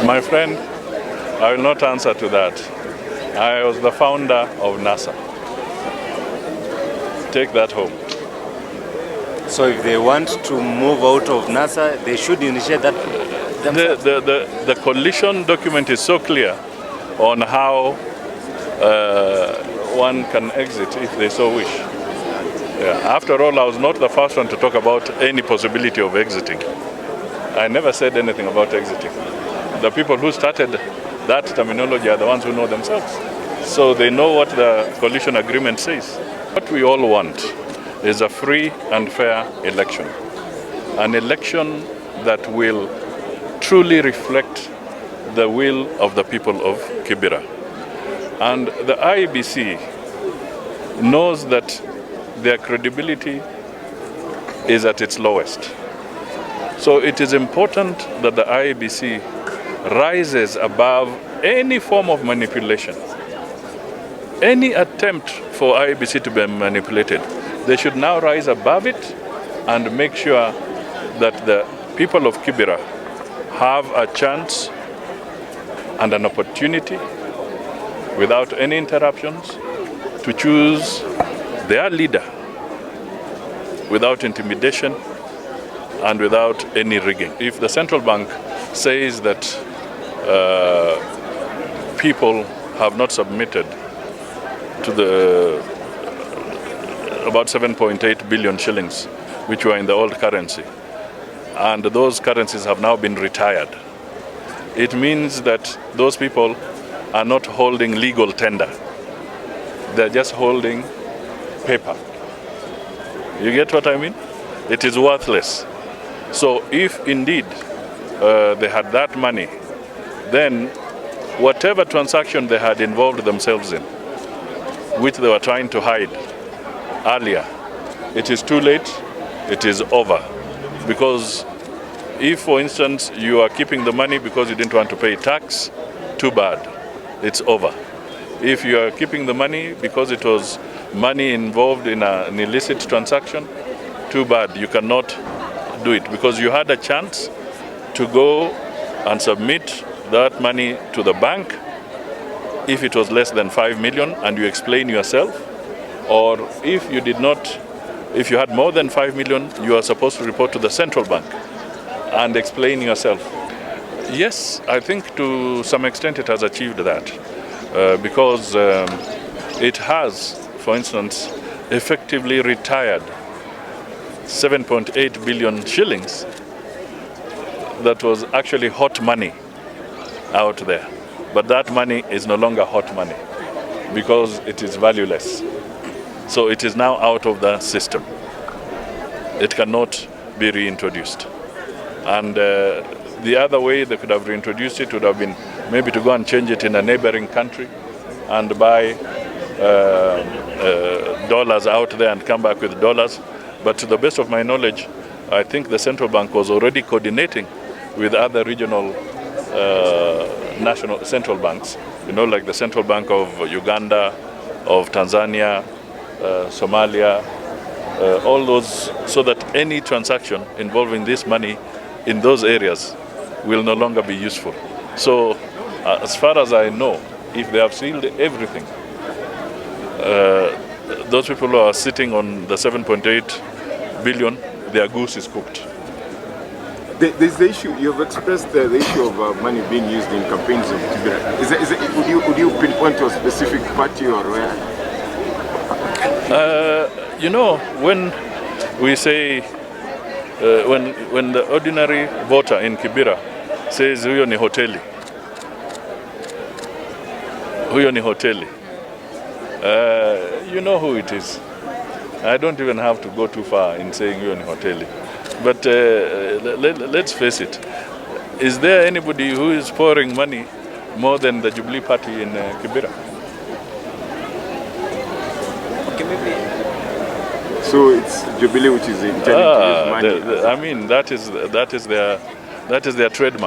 My friend, I will not answer to that. I was the founder of NASA. Take that home. So if they want to move out of NASA, they should initiate that themselves? The coalition document is so clear on how one can exit if they so wish. Yeah. After all, I was not the first one to talk about any possibility of exiting. I never said anything about exiting. The people who started that terminology are the ones who know themselves. So they know what the coalition agreement says. What we all want is a free and fair election. An election that will truly reflect the will of the people of Kibra. And the IEBC knows that their credibility is at its lowest. So it is important that the IEBC rises above any form of manipulation. Any attempt for IEBC to be manipulated, they should now rise above it and make sure that the people of Kibra have a chance and an opportunity without any interruptions to choose their leader without intimidation and without any rigging. If the central bank says that people have not submitted to the about 7.8 billion shillings, which were in the old currency, and those currencies have now been retired, it means that those people are not holding legal tender. They're just holding paper. You get what I mean? It is worthless. So if indeed they had that money, then whatever transaction they had involved themselves in, which they were trying to hide earlier, it is too late, it is over. Because if, for instance, you are keeping the money because you didn't want to pay tax, too bad, it's over. If you are keeping the money because it was money involved in an illicit transaction, too bad, you cannot do it because you had a chance to go and submit that money to the bank if it was less than 5 million and you explain yourself, or if you did not, if you had more than 5 million, you are supposed to report to the central bank and explain yourself. Yes, I think to some extent it has achieved that because it has, for instance, effectively retired 7.8 billion shillings that was actually hot money out there. But that money is no longer hot money because it is valueless. So it is now out of the system. It cannot be reintroduced. And the other way they could have reintroduced it would have been maybe to go and change it in a neighboring country and buy dollars out there and come back with dollars. But to the best of my knowledge, I think the central bank was already coordinating with other regional national central banks, you know, like the Central Bank of Uganda, of Tanzania, Somalia, all those, so that any transaction involving this money in those areas will no longer be useful. So as far as I know, if they have sealed everything, those people who are sitting on the 7.8 billion, their goose is cooked. There's the issue, you have expressed the issue of money being used in campaigns of Kibra. Would you pinpoint to a specific party or where? You know, when we say, when the ordinary voter in Kibra says, huyo ni hoteli, huyo ni hoteli, you know who it is. I don't even have to go too far in saying huyo ni hoteli. But let's face it, is there anybody who is pouring money more than the Jubilee party in Kibra? So it's Jubilee which is intending to use money? I mean, that is their trademark.